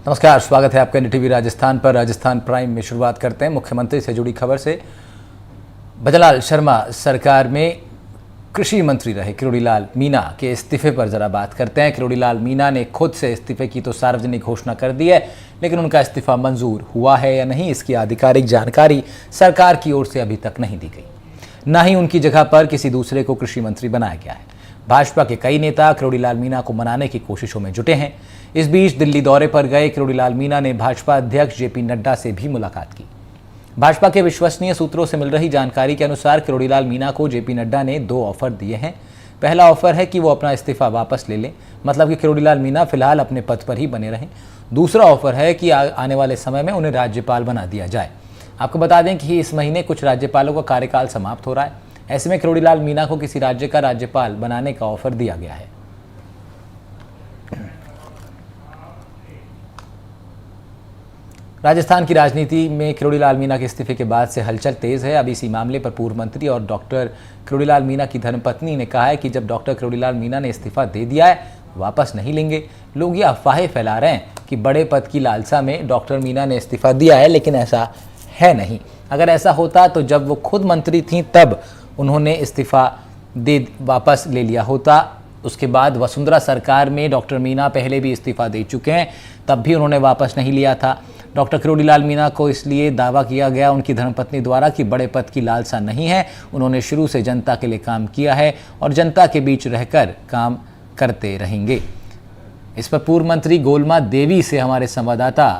नमस्कार, स्वागत है आपका एनडीटीवी राजस्थान पर। राजस्थान प्राइम में शुरुआत करते हैं मुख्यमंत्री से जुड़ी खबर से। भजनलाल शर्मा सरकार में कृषि मंत्री रहे किरोड़ीलाल मीणा के इस्तीफे पर जरा बात करते हैं। किरोड़ीलाल मीणा ने खुद से इस्तीफे की तो सार्वजनिक घोषणा कर दी है, लेकिन उनका इस्तीफा मंजूर हुआ है या नहीं, इसकी आधिकारिक जानकारी सरकार की ओर से अभी तक नहीं दी गई। न ही उनकी जगह पर किसी दूसरे को कृषि मंत्री बनाया गया है। भाजपा के कई नेता किरोड़ीलाल मीणा को मनाने की कोशिशों में जुटे हैं। इस बीच दिल्ली दौरे पर गए किरोड़ीलाल मीणा ने भाजपा अध्यक्ष जेपी नड्डा से भी मुलाकात की। भाजपा के विश्वसनीय सूत्रों से मिल रही जानकारी के अनुसार किरोड़ीलाल मीणा को जेपी नड्डा ने 2 ऑफर दिए हैं। पहला ऑफर है कि वो अपना इस्तीफा वापस ले लें, मतलब कि किरोड़ीलाल मीणा फिलहाल अपने पद पर ही बने रहें। दूसरा ऑफर है कि आने वाले समय में उन्हें राज्यपाल बना दिया जाए। आपको बता दें कि इस महीने कुछ राज्यपालों का कार्यकाल समाप्त हो रहा है। ऐसे में किरोड़ीलाल मीणा को किसी राज्य का राज्यपाल बनाने का ऑफर दिया गया है। राजस्थान की राजनीति में किरोड़ीलाल मीणा के इस्तीफे के बाद से हलचल तेज है। अब इसी मामले पर पूर्व मंत्री और डॉक्टर किरोड़ीलाल मीणा की धर्मपत्नी ने कहा है कि जब डॉक्टर किरोड़ीलाल मीणा ने इस्तीफा दे दिया है, वापस नहीं लेंगे। लोग ये अफवाहें फैला रहे हैं कि बड़े पद की लालसा में डॉक्टर मीणा ने इस्तीफा दिया है, लेकिन ऐसा है नहीं। अगर ऐसा होता तो जब वो खुद मंत्री थी तब उन्होंने इस्तीफा वापस ले लिया होता। उसके बाद वसुंधरा सरकार में डॉक्टर मीणा पहले भी इस्तीफा दे चुके हैं, तब भी उन्होंने वापस नहीं लिया था। डॉक्टर किरोड़ीलाल मीणा को इसलिए दावा किया गया उनकी धर्मपत्नी द्वारा कि बड़े पद की लालसा नहीं है। उन्होंने शुरू से जनता के लिए काम किया है और जनता के बीच रहकर काम करते रहेंगे। इस पर पूर्व मंत्री गोलमा देवी से हमारे संवाददाता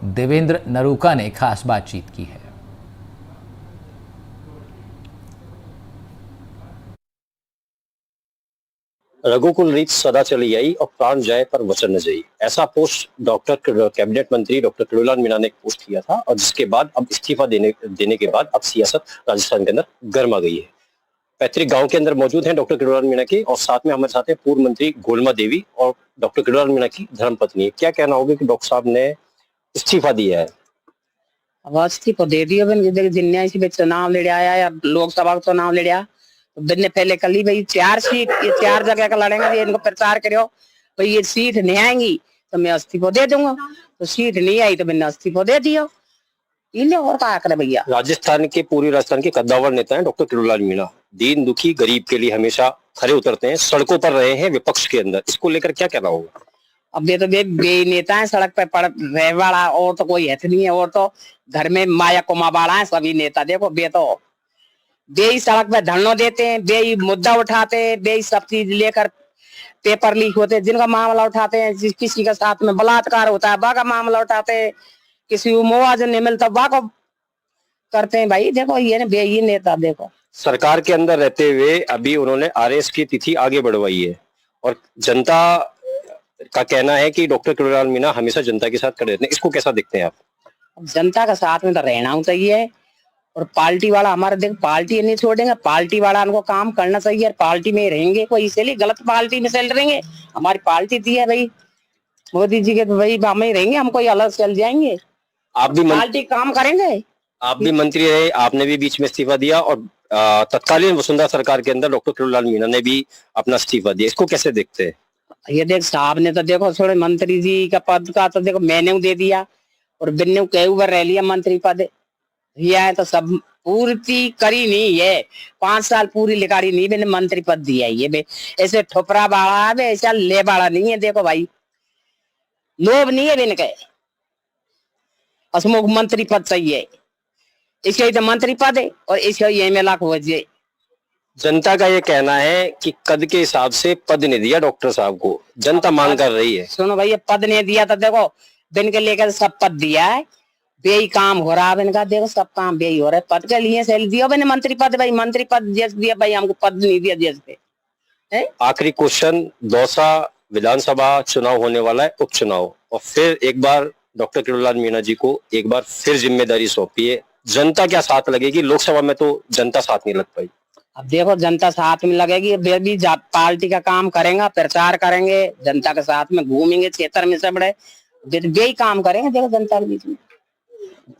देवेंद्र नरूका ने खास बातचीत की है। रघुकुल रीत सदा चली आई और प्राण जाए पर वचन न जाई, ऐसा पोस्ट डॉक्टर कैबिनेट मंत्री डॉक्टर किरोड़ीलाल मीणा ने पोस्ट किया था। और जिसके बाद अब इस्तीफा देने के बाद अब सियासत राजस्थान के अंदर गर्मा गई है। पैतृक गांव के अंदर मौजूद हैं डॉक्टर किरोड़ीलाल मीणा के, और साथ में हमारे साथ है पूर्व मंत्री गोलमा देवी और डॉक्टर किरोड़ीलाल मीणा की धर्मपत्नी। क्या कहना होगा कि डॉक्टर साहब ने इस्तीफा दिया है? अब इस्तीफा दे दिया। जिन्हें चुनाव लड़ा या लोकसभा का चुनाव लड़ा दिन ने पहले कल ही भाई 4 सीट, ये 4 जगह का लड़ेंगे। इनको प्रचार करो भाई ये सीट नहीं आएंगी तो मैं इस्तीफा दे दूंगा। तो सीट नहीं आई तो मैंने इस्तीफा दे दिया। इन्हें और क्या करे भैया। पूरी राजस्थान के कद्दावर नेता हैं डॉक्टर किरोड़ीलाल मीणा। दीन दुखी गरीब के लिए हमेशा खड़े उतरते हैं, सड़कों पर रहे हैं विपक्ष के अंदर। इसको लेकर क्या कहना होगा? अब ये तो बे नेता है, सड़क पे पड़ रहे वाला और तो कोई है नहीं है। और तो घर में माया कुमा वाला है सभी नेता। देखो बे तो बे सड़क पे धरना देते हैं, बे मुद्दा उठाते हैं, बे सब चीज लेकर पेपर लीक होते हैं। जिनका मामला उठाते हैं, किसी के साथ में बलात्कार होता है, बा का मामला उठाते हैं, किसी को मुआवजा नहीं मिलता बा को करते हैं। भाई देखो ये बे ये नेता देखो सरकार के अंदर रहते हुए अभी उन्होंने आरएस की तिथि आगे बढ़वाई है, और जनता का कहना है कि डॉक्टर किरोड़ीलाल मीणा हमेशा जनता के साथ खड़े रहते हैं। इसको कैसा देखते हैं आप? जनता का साथ में तो रहना चाहिए, और पार्टी वाला हमारे देख पार्टी नहीं छोड़ेंगे। पार्टी वाला उनको काम करना चाहिए, पार्टी में रहेंगे। कोई इसलिए गलत पार्टी में चल रहेंगे। हमारी पार्टी थी है भाई मोदी जी के, तो भाई हम ही रहेंगे, हम कोई अलग चल जाएंगे। आप भी पार्टी काम करेंगे। आप भी मंत्री रहे, आपने भी बीच में इस्तीफा दिया, और तत्कालीन वसुंधरा सरकार के अंदर डॉक्टर किरोड़ीलाल मीणा ने भी अपना इस्तीफा दिया। इसको कैसे देखते हैं? ये देख साहब ने तो देखो थोड़े मंत्री जी का पद का तो देखो मैंने दे दिया, और बिन्ने कई बार रह लिया मंत्री पद। दिया है तो सब पूर्ति करी नहीं है। 5 साल पूरी लिखाड़ी नहीं, मैंने मंत्री पद दिया है। ये ऐसे ठोपरा बाड़ा है, ऐसा ले बाड़ा नहीं है। देखो भाई लोभ नहीं है बिन के, असमुख मंत्री पद चाहिए। इसके तो मंत्री पद है और इसके एमएलए को वजह। जनता का ये कहना है कि कद के हिसाब से पद नहीं दिया डॉक्टर साहब को, जनता मांग कर रही है। सुनो भाई ये पद नहीं दिया तो देखो बिन के लेकर सब पद दिया है, बेई काम हो रहा है इनका। देखो सब काम बेई हो रहा है। पद के लिए सैल दिया मैंने मंत्री पद। भाई मंत्री पद जैसे दिया भाई, हमको पद नहीं दिया जैसे। आखिरी क्वेश्चन, दौसा विधानसभा चुनाव होने वाला है, उपचुनाव, और फिर एक बार डॉक्टर किरोड़ीलाल मीणा जी को एक बार फिर जिम्मेदारी सौंपी है। जनता क्या साथ लगेगी? लोकसभा में तो जनता साथ नहीं लग पाई। अब देखो जनता साथ में लगेगी, भी पार्टी का काम करेंगे, प्रचार करेंगे, जनता के साथ में घूमेंगे, क्षेत्र में सब बे काम करेंगे। देखो जनता के बीच में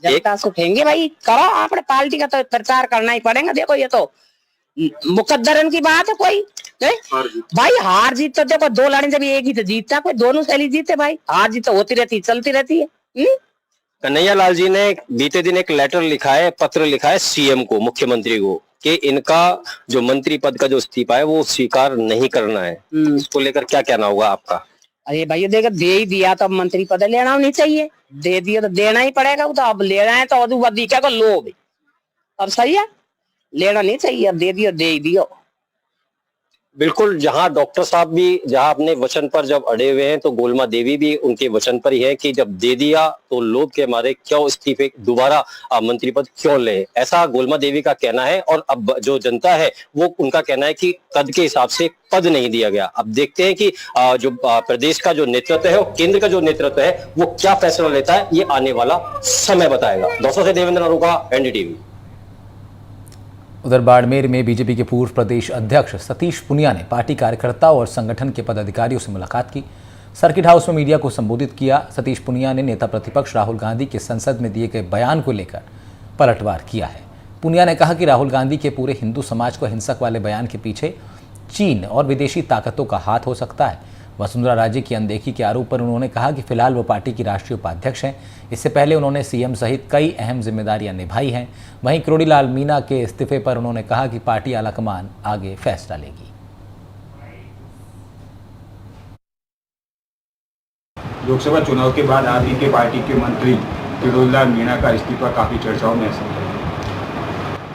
जनता से उठेंगे भाई, करो अपने पार्टी का तो प्रचार करना ही पड़ेगा। देखो ये तो मुकद्दरन की बात है कोई भाई हार जीत तो देखो, दो लड़े जब एक ही तो जीतता, कोई दोनों शैली जीते भाई, हार जीत तो होती रहती, चलती रहती है। कन्हैया लाल जी ने बीते दिन एक लेटर लिखा है, पत्र लिखा है सीएम को, मुख्यमंत्री को, कि इनका जो मंत्री पद का जो इस्तीफा है वो स्वीकार नहीं करना है। इसको लेकर क्या कहना होगा आपका? अरे भाई देखो, दे ही दिया तो अब मंत्री पद लेना नहीं चाहिए, दे दिया तो देना ही पड़ेगा, वो तो अब ले रहे हैं तो अदू क्या को लोभ, अब सही है, लेना नहीं चाहिए, अब दे दियो, दे ही दियो। बिल्कुल, जहां डॉक्टर साहब भी जहां अपने वचन पर जब अड़े हुए हैं, तो गोलमा देवी भी उनके वचन पर ही है कि जब दे दिया तो लोभ के मारे क्यों इस्तीफे दोबारा मंत्री पद क्यों ले, ऐसा गोलमा देवी का कहना है। और अब जो जनता है वो उनका कहना है कि कद के हिसाब से पद नहीं दिया गया। अब देखते हैं कि जो प्रदेश का जो नेतृत्व है और केंद्र का जो नेतृत्व है वो क्या फैसला लेता है, ये आने वाला समय बताएगा। दौसा से देवेंद्र अरोड़ा, एनडीटीवी। उधर बाड़मेर में बीजेपी के पूर्व प्रदेश अध्यक्ष सतीश पुनिया ने पार्टी कार्यकर्ताओं और संगठन के पदाधिकारियों से मुलाकात की। सर्किट हाउस में मीडिया को संबोधित किया। सतीश पुनिया ने नेता प्रतिपक्ष राहुल गांधी के संसद में दिए गए बयान को लेकर पलटवार किया है। पुनिया ने कहा कि राहुल गांधी के पूरे हिंदू समाज को हिंसक वाले बयान के पीछे चीन और विदेशी ताकतों का हाथ हो सकता है। वसुंधरा राजे की अनदेखी के आरोप पर उन्होंने कहा कि फिलहाल वो पार्टी की राष्ट्रीय उपाध्यक्ष हैं। इससे पहले उन्होंने सीएम सहित कई अहम जिम्मेदारियां निभाई हैं। वहीं किरोड़ीलाल मीणा के इस्तीफे पर उन्होंने कहा कि पार्टी आलाकमान आगे फैसला लेगी। लोकसभा चुनाव के बाद आप ही के पार्टी के मंत्री किरोड़ीलाल मीणा का इस्तीफा काफी चर्चाओं में है।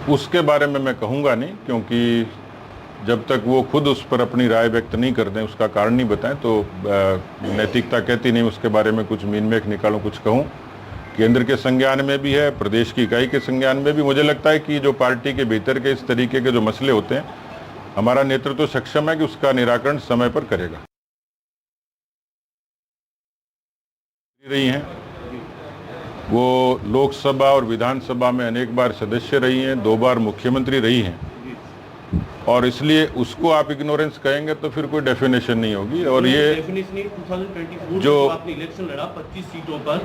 उसके बारे में मैं कहूँगा नहीं, क्योंकि जब तक वो खुद उस पर अपनी राय व्यक्त नहीं कर दें, उसका कारण नहीं बताएं, तो नैतिकता कहती नहीं उसके बारे में कुछ मीन-मेख निकालूं, कुछ कहूं। केंद्र के संज्ञान में भी है, प्रदेश की इकाई के संज्ञान में भी। मुझे लगता है कि जो पार्टी के भीतर के इस तरीके के जो मसले होते हैं, हमारा नेतृत्व सक्षम है कि उसका निराकरण समय पर करेगा। रही हैं वो लोकसभा और विधानसभा में अनेक बार सदस्य रही हैं, 2 बार मुख्यमंत्री रही हैं, और इसलिए उसको आप इग्नोरेंस कहेंगे तो फिर कोई डेफिनेशन नहीं होगी। और ये 2024 जो आपने इलेक्शन लड़ा 25 सीटों पर,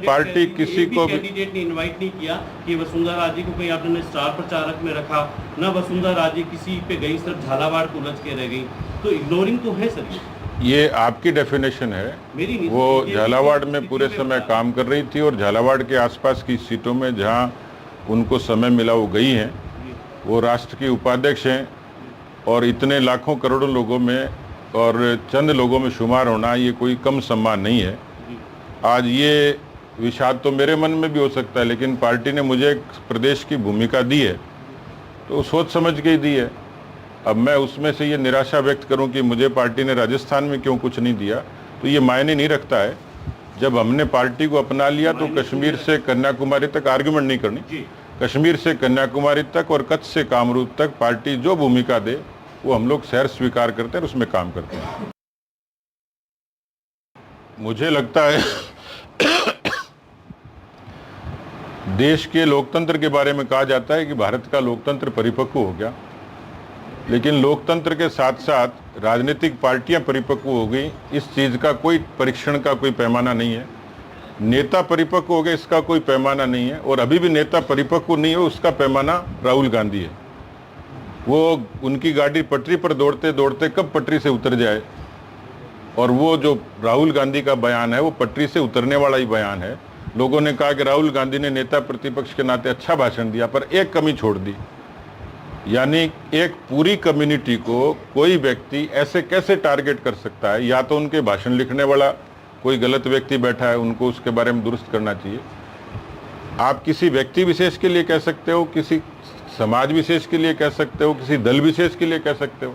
पार्टी किसी को भी कैंडिडेट ने इनवाइट नहीं किया कि वसुंधरा राजे को कहीं आपने स्टार प्रचारक में रखा, ना वसुंधरा राजे किसी पे गई, सिर्फ झालावाड़ को उलझ के रह गई, तो इग्नोरिंग तो है सर। ये आपकी डेफिनेशन है। वो झालावाड़ में पूरे समय काम कर रही थी और झालावाड़ के आसपास की सीटों में जहां उनको समय मिला वो गई हैं। वो राष्ट्र की उपाध्यक्ष हैं और इतने लाखों करोड़ों लोगों में और चंद लोगों में शुमार होना ये कोई कम सम्मान नहीं है। आज ये विषाद तो मेरे मन में भी हो सकता है, लेकिन पार्टी ने मुझे एक प्रदेश की भूमिका दी है तो सोच समझ के ही दी है। अब मैं उसमें से ये निराशा व्यक्त करूं कि मुझे पार्टी ने राजस्थान में क्यों कुछ नहीं दिया, तो ये मायने नहीं रखता है। जब हमने पार्टी को अपना लिया तो कश्मीर से कन्याकुमारी तक आर्ग्यूमेंट नहीं करनी, कश्मीर से कन्याकुमारी तक और कच्छ से कामरूप तक पार्टी जो भूमिका दे वो हम लोग शहर स्वीकार करते हैं और उसमें काम करते हैं। मुझे लगता है देश के लोकतंत्र के बारे में कहा जाता है कि भारत का लोकतंत्र परिपक्व हो गया, लेकिन लोकतंत्र के साथ साथ राजनीतिक पार्टियां परिपक्व हो गई, इस चीज़ का कोई परीक्षण का कोई पैमाना नहीं है। नेता परिपक्व हो गए, इसका कोई पैमाना नहीं है। और अभी भी नेता परिपक्व नहीं हो, उसका पैमाना राहुल गांधी है। वो उनकी गाड़ी पटरी पर दौड़ते दौड़ते कब पटरी से उतर जाए, और वो जो राहुल गांधी का बयान है वो पटरी से उतरने वाला ही बयान है। लोगों ने कहा कि राहुल गांधी ने नेता प्रतिपक्ष के नाते अच्छा भाषण दिया, पर एक कमी छोड़ दी, यानी एक पूरी कम्युनिटी को कोई व्यक्ति ऐसे कैसे टारगेट कर सकता है। या तो उनके भाषण लिखने वाला कोई गलत व्यक्ति बैठा है, उनको उसके बारे में दुरुस्त करना चाहिए। आप किसी व्यक्ति विशेष के लिए कह सकते हो, किसी समाज विशेष के लिए कह सकते हो, किसी दल विशेष के लिए कह सकते हो।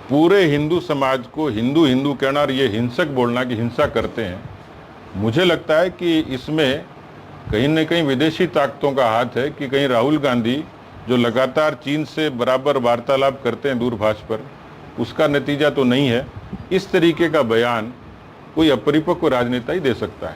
पूरे हिंदू समाज को हिंदू हिंदू कहना और ये हिंसक बोलना कि हिंसा करते हैं, मुझे लगता है कि इसमें कहीं न कहीं विदेशी ताकतों का हाथ है। कि कहीं राहुल गांधी जो लगातार चीन से बराबर वार्तालाप करते हैं दूरभाष पर, उसका नतीजा तो नहीं है। इस तरीके का बयान कोई अपरिपक्व राजनेता ही दे सकता है।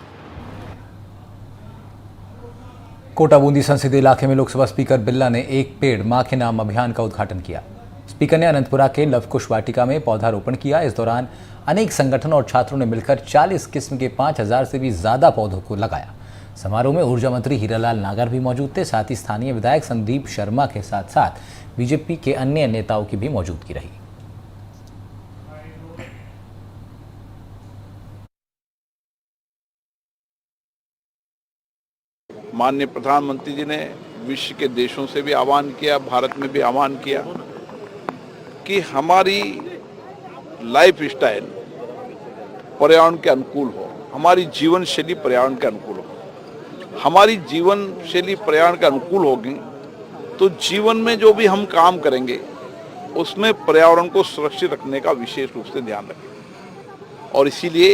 कोटा बूंदी संसदीय इलाके में लोकसभा स्पीकर बिल्ला ने एक पेड़ मां के नाम अभियान का उद्घाटन किया। स्पीकर ने अनंतपुरा के लवकुश वाटिका में पौधारोपण किया। इस दौरान अनेक संगठनों और छात्रों ने मिलकर 40 किस्म के 5000 से भी ज्यादा पौधों को लगाया। समारोह में ऊर्जा मंत्री हीरालाल नागर भी मौजूद थे। साथ ही स्थानीय विधायक संदीप शर्मा के साथ साथ बीजेपी के अन्य नेताओं की भी मौजूदगी रही। माननीय प्रधानमंत्री जी ने विश्व के देशों से भी आह्वान किया, भारत में भी आह्वान किया कि हमारी लाइफ स्टाइल पर्यावरण के अनुकूल हो, हमारी जीवन शैली पर्यावरण के अनुकूल हो। हमारी जीवन शैली पर्यावरण के अनुकूल होगी तो जीवन में जो भी हम काम करेंगे उसमें पर्यावरण को सुरक्षित रखने का विशेष रूप से ध्यान रखें। और इसीलिए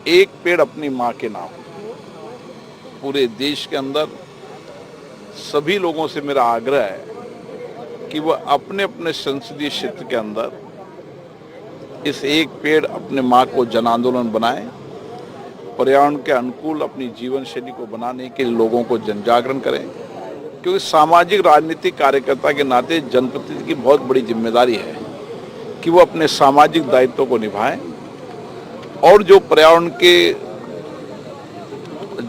एक पेड़ अपनी माँ के नाम, पूरे देश के अंदर सभी लोगों से मेरा आग्रह है कि वह अपने अपने संसदीय क्षेत्र के अंदर इस एक पेड़ अपने माँ को जन आंदोलन बनाएं, पर्यावरण के अनुकूल अपनी जीवन शैली को बनाने के लिए लोगों को जन जागरण करें, क्योंकि सामाजिक राजनीतिक कार्यकर्ता के नाते जनप्रतिनिधि की बहुत बड़ी जिम्मेदारी है कि वो अपने सामाजिक दायित्वों को निभाएं और जो पर्यावरण के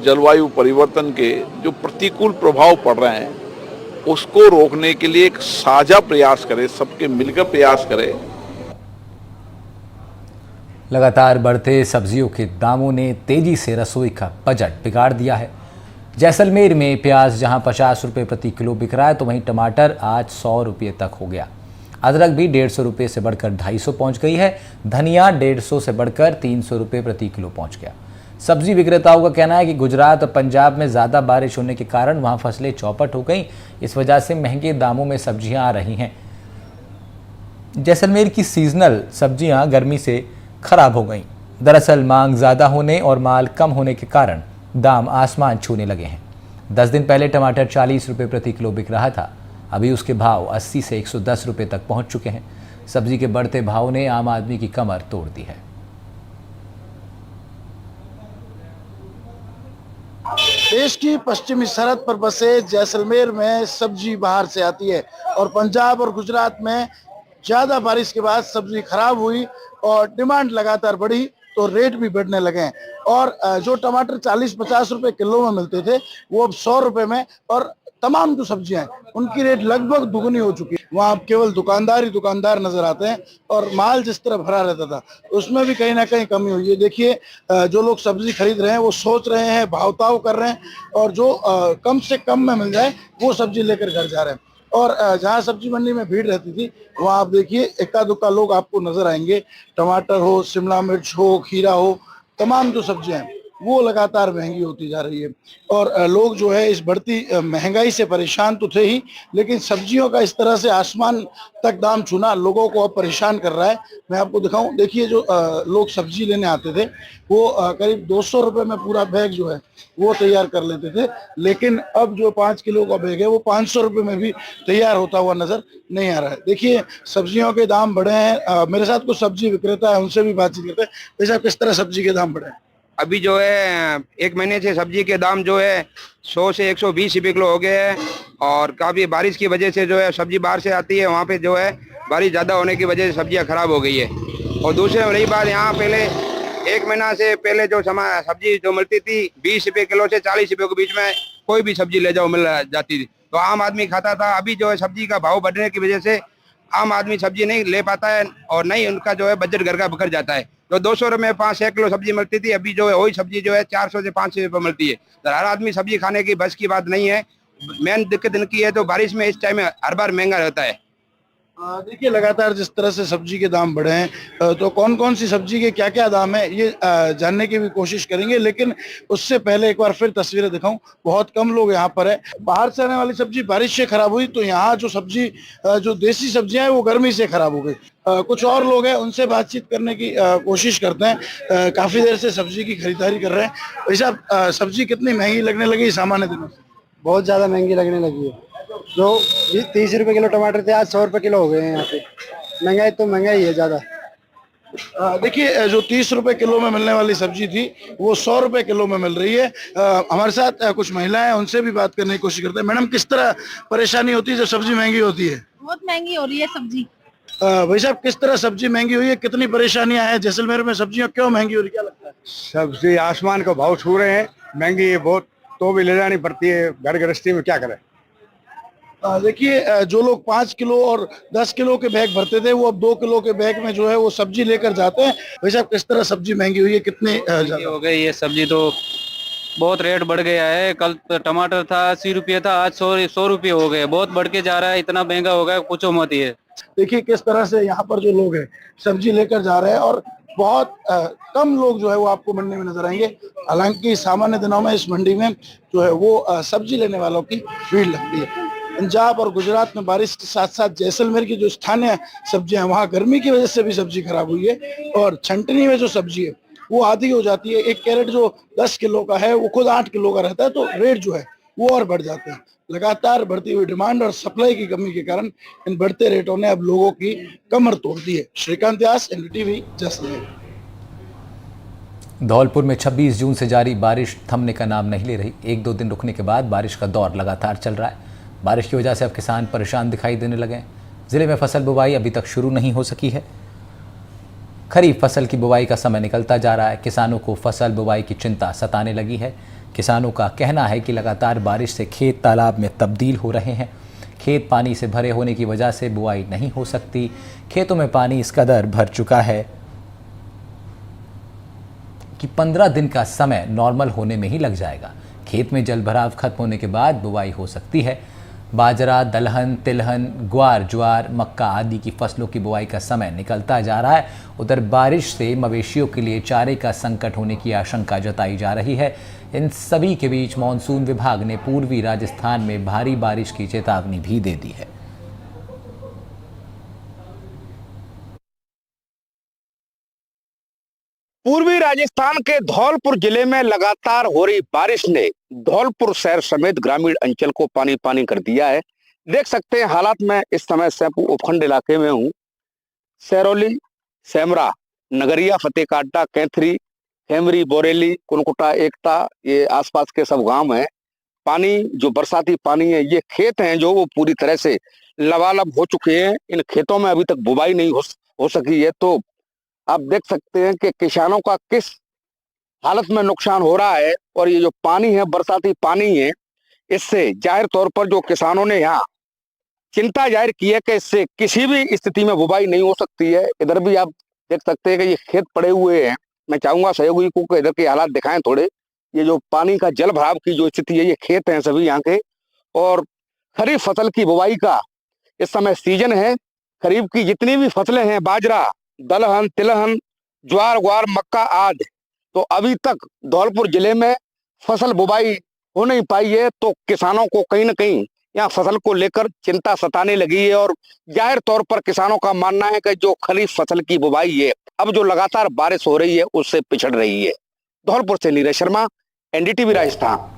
जलवायु परिवर्तन के जो प्रतिकूल प्रभाव पड़ रहे हैं उसको रोकने के लिए एक साझा प्रयास करें, सबके मिलकर प्रयास करें। लगातार बढ़ते सब्जियों के दामों ने तेजी से रसोई का बजट बिगाड़ दिया है। जैसलमेर में प्याज जहां 50 रुपये प्रति किलो बिक रहा है तो वहीं टमाटर आज 100 रुपये तक हो गया। अदरक भी 150 रुपये से बढ़कर 250 पहुंच गई है। धनिया 150 से बढ़कर 300 रुपये प्रति किलो पहुंच गया। सब्जी विक्रेताओं का कहना है कि गुजरात और पंजाब में ज़्यादा बारिश होने के कारण वहां फसलें चौपट हो गईं। इस वजह से महंगे दामों में सब्जियां आ रही हैं। जैसलमेर की सीजनल सब्जियां गर्मी से खराब हो गईं। दरअसल मांग ज़्यादा होने और माल कम होने के कारण दाम आसमान छूने लगे हैं। 10 दिन पहले टमाटर 40 रुपये प्रति किलो बिक रहा था, अभी उसके भाव 80 से 110 रुपये तक पहुंच चुके हैं। सब्जी के बढ़ते भाव ने आम आदमी की कमर तोड़ दी है। देश की पश्चिमी सरहद पर बसे जैसलमेर में सब्जी बाहर से आती है और पंजाब और गुजरात में ज्यादा बारिश के बाद सब्जी खराब हुई और डिमांड लगातार बढ़ी तो रेट भी बढ़ने लगे हैं। और जो टमाटर 40-50 रुपए किलो में मिलते थे वो अब 100 रुपए में, और तमाम जो सब्जियां हैं उनकी रेट लगभग दुगनी हो चुकी है। वहाँ अब केवल दुकानदार ही दुकानदार नजर आते हैं और माल जिस तरह भरा रहता था उसमें भी कहीं ना कहीं कमी हुई है। देखिए जो लोग सब्जी खरीद रहे हैं वो सोच रहे हैं, भावताव कर रहे हैं और जो कम से कम में मिल जाए वो सब्जी लेकर घर जा रहे हैं। और जहाँ सब्जी मंडी में भीड़ रहती थी वहाँ आप देखिए इक्का दुक्का लोग आपको नजर आएंगे। टमाटर हो, शिमला मिर्च हो, खीरा हो, तमाम जो सब्जियां हैं वो लगातार महंगी होती जा रही है। और लोग जो है इस बढ़ती महंगाई से परेशान तो थे ही, लेकिन सब्जियों का इस तरह से आसमान तक दाम छूना लोगों को अब परेशान कर रहा है। मैं आपको दिखाऊं, देखिए जो लोग सब्जी लेने आते थे वो करीब 200 रुपए में पूरा बैग जो है वो तैयार कर लेते थे, लेकिन अब जो 5 किलो का बैग है वो 500 रुपए में भी तैयार होता हुआ नजर नहीं आ रहा है। देखिए सब्जियों के दाम बढ़े हैं। मेरे साथ कुछ सब्जी विक्रेता है, उनसे भी बातचीत करते हैं। वैसे किस तरह सब्जी के दाम बढ़े हैं? अभी जो है 1 महीने से सब्जी के दाम जो है 100 से 120 रुपये किलो हो गए हैं। और काफ़ी बारिश की वजह से जो है सब्जी बाहर से आती है, वहाँ पे जो है बारिश ज़्यादा होने की वजह से सब्जियाँ खराब हो गई है। और दूसरे रही बात, यहाँ पहले 1 महीना से पहले जो सब्जी जो मिलती थी 20 रुपये किलो से 40 रुपये के बीच में कोई भी सब्जी ले जाओ मिल जाती थी, तो आम आदमी खाता था। अभी जो है सब्जी का भाव बढ़ने की वजह से आम आदमी सब्जी नहीं ले पाता है और नहीं उनका जो है बजट घर का बिखर जाता है। जो 200 रुपये में 5-6 किलो सब्जी मिलती थी, अभी जो है वही सब्जी जो है 400 से 500 रुपये मिलती है। तो हर आदमी सब्जी खाने की बस की बात नहीं है। मेन दिक्कत इनकी है तो बारिश में इस टाइम हर बार महंगा रहता है। देखिए लगातार जिस तरह से सब्जी के दाम बढ़े हैं तो कौन कौन सी सब्जी के क्या क्या दाम है ये जानने की भी कोशिश करेंगे, लेकिन उससे पहले एक बार फिर तस्वीरें दिखाऊं। बहुत कम लोग यहाँ पर है। बाहर से आने वाली सब्जी बारिश से खराब हुई तो यहाँ जो सब्जी जो देसी सब्जियां हैं वो गर्मी से खराब हो गई। कुछ और लोग हैं, उनसे बातचीत करने की कोशिश करते हैं। काफी देर से सब्जी की खरीदारी कर रहे हैं। वैसा सब्जी कितनी महंगी लगने लगी सामान्य दिनों से? बहुत ज्यादा महंगी लगने लगी है। जो 30 रुपए किलो टमाटर थे आज 100 रुपए किलो हो गए हैं। यहाँ पे महंगाई तो महंगाई है ज्यादा। देखिए जो 30 रुपए किलो में मिलने वाली सब्जी थी वो 100 रुपए किलो में मिल रही है। हमारे साथ कुछ महिलाएं, उनसे भी बात करने की कोशिश करते हैं। मैडम किस तरह परेशानी होती है जब सब्जी महंगी होती है? बहुत महंगी हो रही है सब्जी। भाई साहब किस तरह सब्जी महंगी हुई है, कितनी परेशानियां हैं? जैसलमेर में सब्जियां क्यों महंगी हो रही है, क्या लगता है? सब्जी आसमान का भाव छू रहे हैं, महंगी है बहुत, तो भी ले जानी पड़ती है, घर गृहस्थी में क्या करें। देखिए, जो लोग 5 किलो और 10 किलो के बैग भरते थे, वो अब 2 किलो के बैग में जो है वो सब्जी लेकर जाते हैं। भाई साहब, किस तरह सब्जी महंगी हुई है, कितने ज्यादा हो गई ये सब्जी? तो बहुत रेट बढ़ गया है। कल टमाटर था 80 रुपये था, आज 100 रुपये हो गए। बहुत बढ़ के जा रहा है, इतना महंगा हो गया पूछो मत। ये देखिए किस तरह से यहाँ पर जो लोग हैं सब्जी लेकर जा रहे हैं, और बहुत कम लोग जो है वो आपको मंडी में नजर आएंगे। हालांकि सामान्य दिनों में इस मंडी में जो है वो सब्जी लेने वालों की भीड़ लगती है। पंजाब और गुजरात में बारिश के साथ साथ जैसलमेर की जो स्थानीय सब्जियां हैं, वहाँ गर्मी की वजह से भी सब्जी खराब हुई है, और छंटनी में जो सब्जी है वो आधी हो जाती है। 1 कैरेट जो 10 किलो का है वो खुद 8 किलो का रहता है, तो रेट जो है वो और बढ़ जाते हैं। लगातार बढ़ती हुई डिमांड और सप्लाई की कमी के कारण इन बढ़ते रेटों ने अब लोगों की कमर तोड़ दी है। श्रीकांत व्यास, एनडीटीवी, जैसलमेर। धौलपुर में 26 जून से जारी बारिश थमने का नाम नहीं ले रही। 1-2 दिन रुकने के बाद बारिश का दौर लगातार चल रहा है। बारिश की वजह से अब किसान परेशान दिखाई देने लगे हैं। जिले में फसल बुवाई अभी तक शुरू नहीं हो सकी है। खरीफ फसल की बुवाई का समय निकलता जा रहा है। किसानों को फसल बुवाई की चिंता सताने लगी है। किसानों का कहना है कि लगातार बारिश से खेत तालाब में तब्दील हो रहे हैं। खेत पानी से भरे होने की वजह से बुआई नहीं हो सकती। खेतों में पानी इस कदर भर चुका है कि 15 दिन का समय नॉर्मल होने में ही लग जाएगा। खेत में जल भराव खत्म होने के बाद बुआई हो सकती है। बाजरा, दलहन, तिलहन, ग्वार, ज्वार, मक्का आदि की फसलों की बुआई का समय निकलता जा रहा है। उधर बारिश से मवेशियों के लिए चारे का संकट होने की आशंका जताई जा रही है। इन सभी के बीच मॉनसून विभाग ने पूर्वी राजस्थान में भारी बारिश की चेतावनी भी दे दी है। पूर्वी राजस्थान के धौलपुर जिले में लगातार हो रही बारिश ने धौलपुर शहर समेत ग्रामीण अंचल को पानी पानी कर दिया है। देख सकते हैं हालात में इस समय सैंपू उपखंड इलाके में हूँ। सैरोली, सेमरा, नगरिया, फतेहकाटा, कैथरी, हेमरी, बोरेली, कुनकुटा, एकता, ये आसपास के सब गांव हैं। पानी जो बरसाती पानी है, ये खेत हैं जो वो पूरी तरह से लबालब हो चुके हैं। इन खेतों में अभी तक बुवाई नहीं हो सकी है। तो आप देख सकते हैं कि किसानों का किस हालत में नुकसान हो रहा है। और ये जो पानी है, बरसाती पानी है, इससे जाहिर तौर पर जो किसानों ने यहाँ चिंता जाहिर की है कि इससे किसी भी स्थिति में बुवाई नहीं हो सकती है। इधर भी आप देख सकते हैं कि ये खेत पड़े हुए हैं। मैं चाहूंगा सहयोगी को इधर के हालात दिखाएं थोड़े। ये जो पानी का जल भराव की जो स्थिति है, ये खेत हैं सभी यहाँ के। और खरीफ फसल की बुवाई का इस समय सीजन है। खरीफ की जितनी भी फसलें हैं, बाजरा, दलहन, तिलहन, ज्वार, ग्वार, मक्का आदि, तो अभी तक धौलपुर जिले में फसल बुवाई हो नहीं पाई है। तो किसानों को कहीं ना कहीं यहाँ फसल को लेकर चिंता सताने लगी है। और जाहिर तौर पर किसानों का मानना है कि जो खरीफ फसल की बुवाई है, अब जो लगातार बारिश हो रही है उससे पिछड़ रही है। धौलपुर से नीरज शर्मा, एनडीटीवी राजस्थान।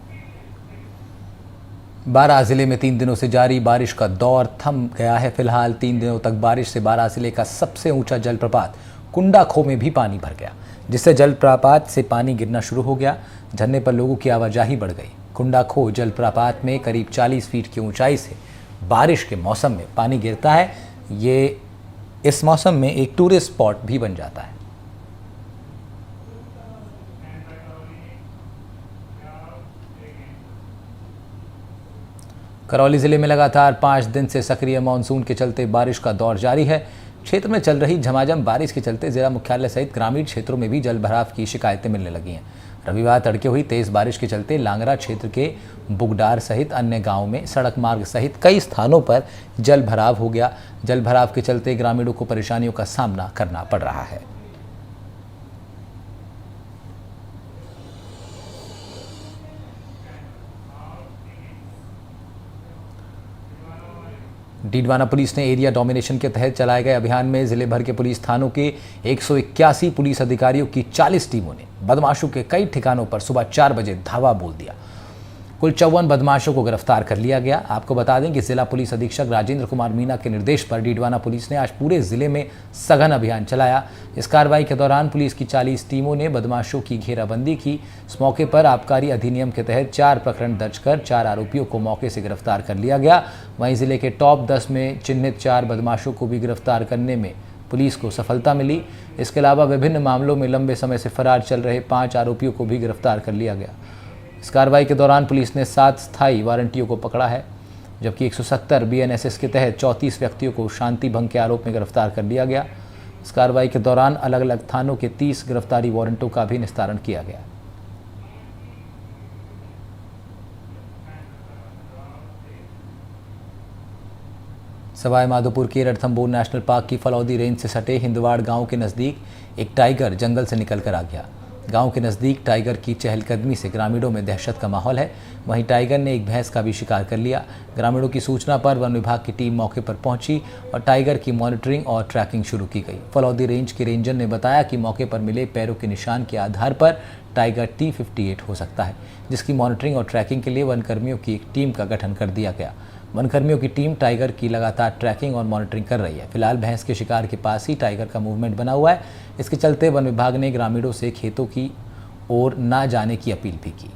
बारां जिले में 3 दिनों से जारी बारिश का दौर थम गया है। फिलहाल 3 दिनों तक बारिश से बारां जिले का सबसे ऊंचा जलप्रपात कुंडा खो में भी पानी भर गया, जिससे जलप्रपात से पानी गिरना शुरू हो गया। झरने पर लोगों की आवाजाही बढ़ गई। कुंडा खो जलप्रपात में करीब 40 फीट की ऊंचाई से बारिश के मौसम में पानी गिरता है। ये इस मौसम में एक टूरिस्ट स्पॉट भी बन जाता है। करौली जिले में लगातार 5 दिन से सक्रिय मानसून के चलते बारिश का दौर जारी है। क्षेत्र में चल रही झमाझम बारिश के चलते जिला मुख्यालय सहित ग्रामीण क्षेत्रों में भी जल भराव की शिकायतें मिलने लगी हैं। रविवार तड़के हुई तेज बारिश के चलते लांगरा क्षेत्र के बुगडार सहित अन्य गांवों में सड़क मार्ग सहित कई स्थानों पर जल भराव हो गया। जल भराव के चलते ग्रामीणों को परेशानियों का सामना करना पड़ रहा है। डीडवाना पुलिस ने एरिया डोमिनेशन के तहत चलाए गए अभियान में जिले भर के पुलिस थानों के 181 पुलिस अधिकारियों की 40 टीमों ने बदमाशों के कई ठिकानों पर सुबह 4 बजे धावा बोल दिया। कुल 54 बदमाशों को गिरफ्तार कर लिया गया। आपको बता दें कि जिला पुलिस अधीक्षक राजेंद्र कुमार मीना के निर्देश पर डीडवाना पुलिस ने आज पूरे जिले में सघन अभियान चलाया। इस कार्रवाई के दौरान पुलिस की 40 टीमों ने बदमाशों की घेराबंदी की। इस मौके पर आबकारी अधिनियम के तहत 4 प्रकरण दर्ज कर 4 आरोपियों को मौके से गिरफ्तार कर लिया गया। वहीं जिले के टॉप 10 में चिन्हित 4 बदमाशों को भी गिरफ्तार करने में पुलिस को सफलता मिली। इसके अलावा विभिन्न मामलों में लंबे समय से फरार चल रहे 5 आरोपियों को भी गिरफ्तार कर लिया गया। इस कार्रवाई के दौरान पुलिस ने 7 स्थायी वारंटियों को पकड़ा है, जबकि 170 BNSS के तहत 34 व्यक्तियों को शांति भंग के आरोप में गिरफ्तार कर लिया गया। इस कार्रवाई के दौरान अलग अलग थानों के 30 गिरफ्तारी वारंटों का भी निस्तारण किया गया। सवाई माधोपुर के रणथंभौर नेशनल पार्क की फलौदी रेंज से सटे हिंदवाड़ गांव के नज़दीक एक टाइगर जंगल से निकलकर आ गया। गांव के नज़दीक टाइगर की चहलकदमी से ग्रामीणों में दहशत का माहौल है। वहीं टाइगर ने एक भैंस का भी शिकार कर लिया। ग्रामीणों की सूचना पर वन विभाग की टीम मौके पर पहुंची और टाइगर की मॉनिटरिंग और ट्रैकिंग शुरू की गई। फलौदी रेंज के रेंजर ने बताया कि मौके पर मिले पैरों के निशान के आधार पर टाइगर T58 हो सकता है, जिसकी मॉनिटरिंग और ट्रैकिंग के लिए वन कर्मियों की एक टीम का गठन कर दिया गया। वन कर्मियों की टीम टाइगर की लगातार ट्रैकिंग और मॉनिटरिंग कर रही है। फिलहाल भैंस के शिकार के पास ही टाइगर का मूवमेंट बना हुआ है। इसके चलते वन विभाग ने ग्रामीणों से खेतों की ओर ना जाने की अपील भी की।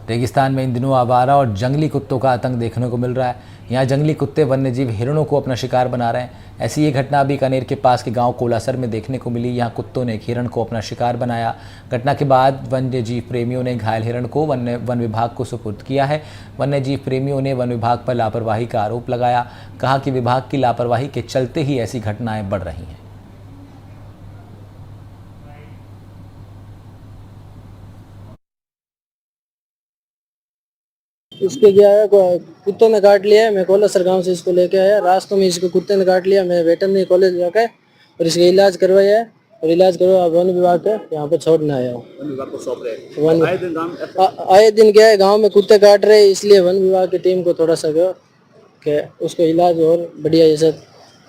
रेगिस्तान में इन दिनों आवारा और जंगली कुत्तों का आतंक देखने को मिल रहा है। यहाँ जंगली कुत्ते वन्यजीव हिरणों को अपना शिकार बना रहे हैं। ऐसी ये घटना अभी बीकानेर के पास के गांव कोलासर में देखने को मिली। यहाँ कुत्तों ने एक हिरण को अपना शिकार बनाया। घटना के बाद वन्यजीव प्रेमियों ने घायल हिरण को वन विभाग को सुपुर्द किया है। वन्यजीव प्रेमियों ने वन विभाग पर लापरवाही का आरोप लगाया। कहा कि विभाग की लापरवाही के चलते ही ऐसी घटनाएं बढ़ रही हैं। इसके क्या है, कुत्तों ने काट लिया है। मैं कोलासर गांव से इसको लेके आया। रास्तों में इसको कुत्ते ने काट लिया। मैं वेटरनरी कॉलेज जाकर और इसका इलाज करवाया है और इलाज करवा वन विभाग के यहाँ पे छोड़ने आया हूँ। आए दिन क्या है, गांव में कुत्ते काट रहे, इसलिए वन विभाग की टीम को थोड़ा सा उसको इलाज और बढ़िया जैसे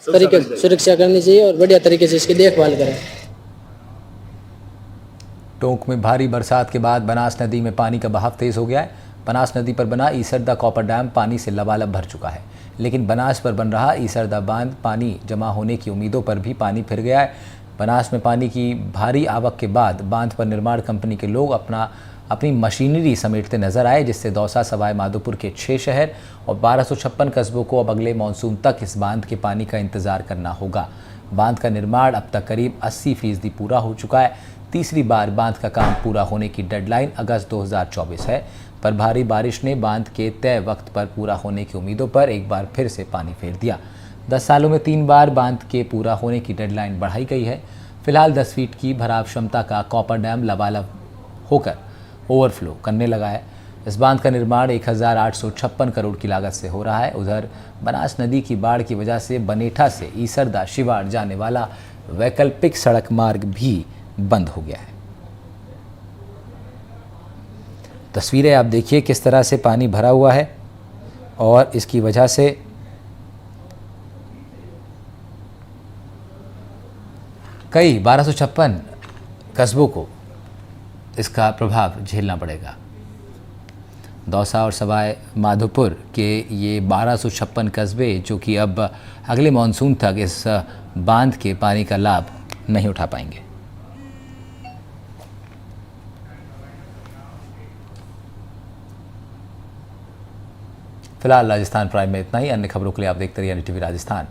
तरीके से सुरक्षा करनी चाहिए और बढ़िया तरीके से इसकी देखभाल करें। टोंक में भारी बरसात के बाद बनास नदी में पानी का बहाव तेज हो गया है। बनास नदी पर बना ईसरदा कॉपर डैम पानी से लबालब भर चुका है, लेकिन बनास पर बन रहा ईसरदा बांध पानी जमा होने की उम्मीदों पर भी पानी फिर गया है। बनास में पानी की भारी आवक के बाद बांध पर निर्माण कंपनी के लोग अपनी मशीनरी समेटते नजर आए, जिससे दौसा, सवाई माधोपुर के 6 शहर और 1256 कस्बों को अब अगले मानसून तक इस बांध के पानी का इंतजार करना होगा। बांध का निर्माण अब तक करीब 80% पूरा हो चुका है। तीसरी बार बांध का काम पूरा होने की डेडलाइन अगस्त 2024 है, पर भारी बारिश ने बांध के तय वक्त पर पूरा होने की उम्मीदों पर एक बार फिर से पानी फेर दिया। 10 सालों में 3 बार बांध के पूरा होने की डेडलाइन बढ़ाई गई है। फिलहाल 10 फीट की भराव क्षमता का कॉपर डैम लबालब होकर ओवरफ्लो करने लगा है। इस बांध का निर्माण 1856 करोड़ की लागत से हो रहा है। उधर बनास नदी की बाढ़ की वजह से बनेठा से ईसरदा शिवाड़ जाने वाला वैकल्पिक सड़क मार्ग भी बंद हो गया है। तस्वीरें आप देखिए किस तरह से पानी भरा हुआ है और इसकी वजह से कई 1256 कस्बों को इसका प्रभाव झेलना पड़ेगा। दौसा और सवाई माधोपुर के ये 1256 कस्बे जो कि अब अगले मानसून तक इस बांध के पानी का लाभ नहीं उठा पाएंगे। फिलहाल राजस्थान प्राइम में इतना ही। अन्य खबरों के लिए आप देखते रहिए NDTV राजस्थान।